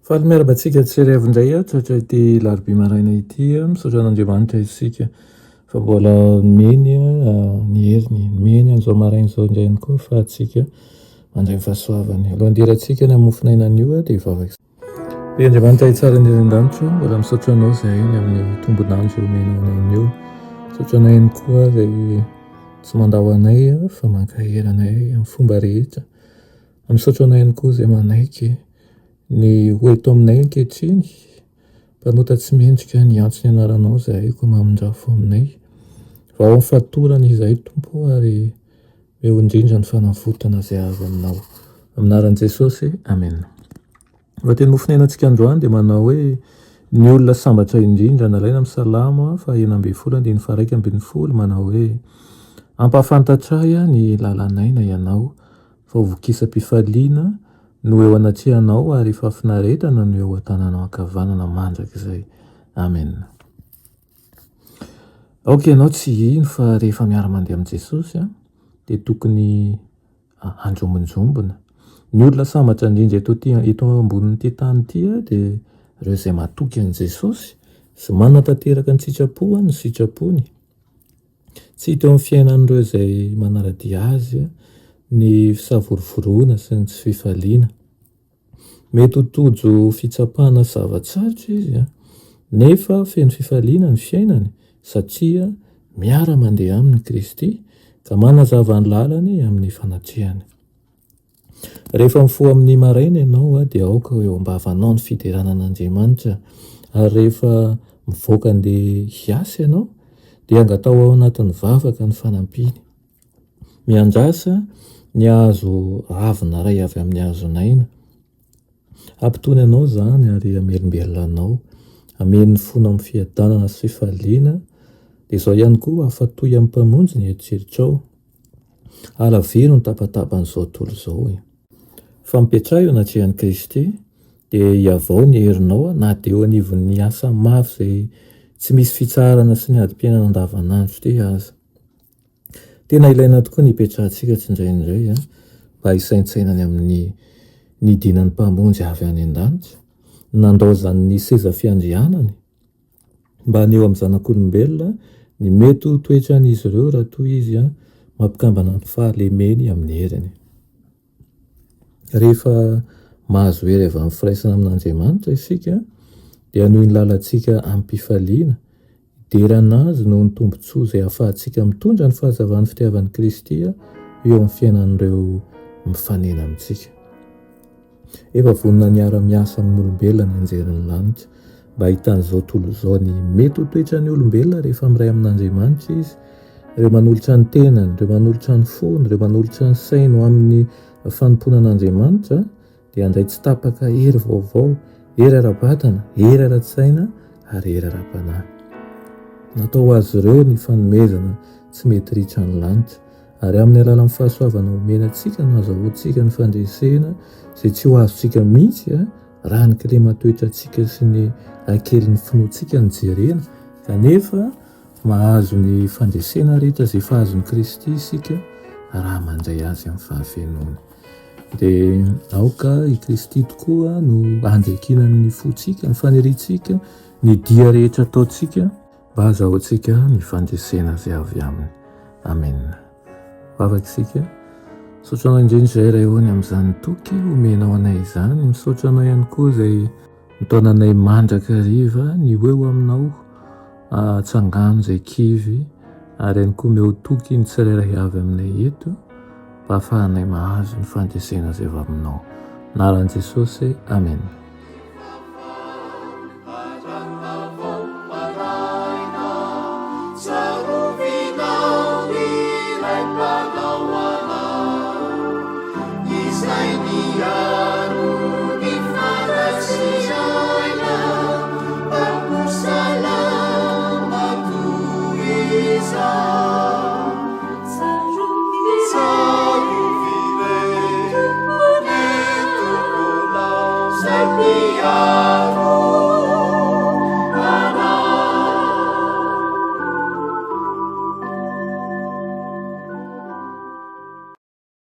Faly miarabantsika tserevindray tratra ity larobia maraina ity misaotra an'Andriamanitra isika fa mbola meny ny heriny meny an'izao maraina izao indray ihany koa fa atsika mandray ny fahasoavany aloha andiratsika ny amofinainan'io dia vavaka dia Andriamanitra hitsara ny erin-danitra mbola misaotra anao izay ny amin'ny tombonandro omenao anay io misaotra anay ihany koa izay tsy mandao anay fa mankahery anay amin'ny fomba rehetra misaotra anay ihany koa izay manaiky ny hoeto aminay ankehitriny mpanota tsy mendrika ny antso ny anaranao izay koa mamondrafo aminay va ao amin'ny fatorana izay tompo ary eo indrindra ny fanavotana izay avy aminao aminaran'i Jesosy amen. Va teny mofinainantsika androany dia manao hoe ny olona sambatra indrindra nalaina amin'ny salama fa 1:1 manao hoe ampahafantatra ny lalanay na ianao fa vokisa-pifaliana no eo anatrehanao ary fafinaretana no eo an-tananao ankavanana mandrakizay. Amen. Ianao tsy ino fa rehefa miara-mandeha amin'i Jesosy dia tokony anjombonjombona. Ny olona sambatra indrindra eto ambonin'ity tany ity dia ireo izay matoky an'i Jesosy sy manatanteraka ny sitrapony ny sitrapony. Tsy hita eo amin'ny fiainan'ireo izay manaradia azy ny fisavorovoroana sy ny tsy fifaliana. Mety ho tojo fitsapana zavatsarotra izy nefa feno fifaliana ny fiainany satria miara-mandeha amin'ny Kristy ka manazava ny lalany amin'ny fanatrehany. Rehefa mifoha amin'ny maraina ianao dia aoka eo am-bavanao ny fideranan'Andriamanitra ary rehefa mivoaka andeha hiasa ianao dia angatao ao anatin'ny vavaka ny fanampiny. Miandrasa ny hazo ravina ray avy amin'ny hazonaina. Ampitony anao izany ary amelombelona anao, ameny ny fona amin'ny fiadanana sy fifaliana dia izao ihany koa afatoy amin'ny mpamonjy ny eritreritrao. Alavero ny tapatapan'izao tontolo izao. Fa mipetraha eo anatrehan'i Kristy dia hiavao ny herinao na dia eo anivon'ny asa mafy izay tsy misy fitsarana sy ny adi-piainana andavanandro ty aza. Tena ilaina tokoa ny hipetrahantsika tsindraindray mba hisaintsainany amin'ny nidinan'ny mpamonjy avy any an-danitra, nandaozan'ny seza fiandrianany mba haneo amin'ny zanak'olombelona ny mety ho toetran'izy ireo raha toy izy mampikambana ny fahalemeny amin'ny heriny. Rehefa mahazo hery avy amin'ny firaisana amin'Andriamanitra isika dia noho ny lalantsika amin'ny mpifaliana hiderana azy noho ny tombontsoa izay ahafahantsika mitondra ny fahazavan'ny fitiavan'i Kristy eo amin'ny fiainan'ireo mifanena amintsika. Efa vonona ny ara-miasa amin'ny olombelona ny anjery lanitra mba hitan'izao tontolo izao ny mety ho toetran'ny olombelona rehefa miray amin'Andriamanitra izy. Ireo manolotra ny tenany, ireo manolotra ny fony, ireo manolotra ny sainy ho amin'ny fanomponan'Andriamanitra dia andray tsy tapaka hery vaovao, hery ara-batana, hery ara-tsaina ary hery ara-panahy. Natao azy ireo ny fanomezana tsy mety ritra ny lanitra ary amin'ny alalan'ny fahasoavana omenantsika no azahoantsika ny fandresena izay tsy ho azontsika mihitsy raha ny kilematoetrantsika sy ny ankelin'ny finoantsika ny jerena kanefa mahazo ny fandresena rehetra izay fahazon'i Kristy isika raha mandray azy amin'ny fahafenony. Dia aoka i Kristy tokoa no andrekinan'ny fontsika, ny faniriantsika, ny dia rehetra ataontsika mba azahoantsika ny fandresena izay avy aminy. Amen. Vavaka isika, misaotra anao indrindra izay rayony amin'izany toky omenao anay izany, misaotra anao ihany koa izay nitaonanay mandraka riva ny eo aminao atsangano izay kivy ary ihany koa meo toky ny tsirairay avy aminay eto mba hahafahanay mahazo ny fandresena izay avy aminao. Anaran'i Jesosy, amen.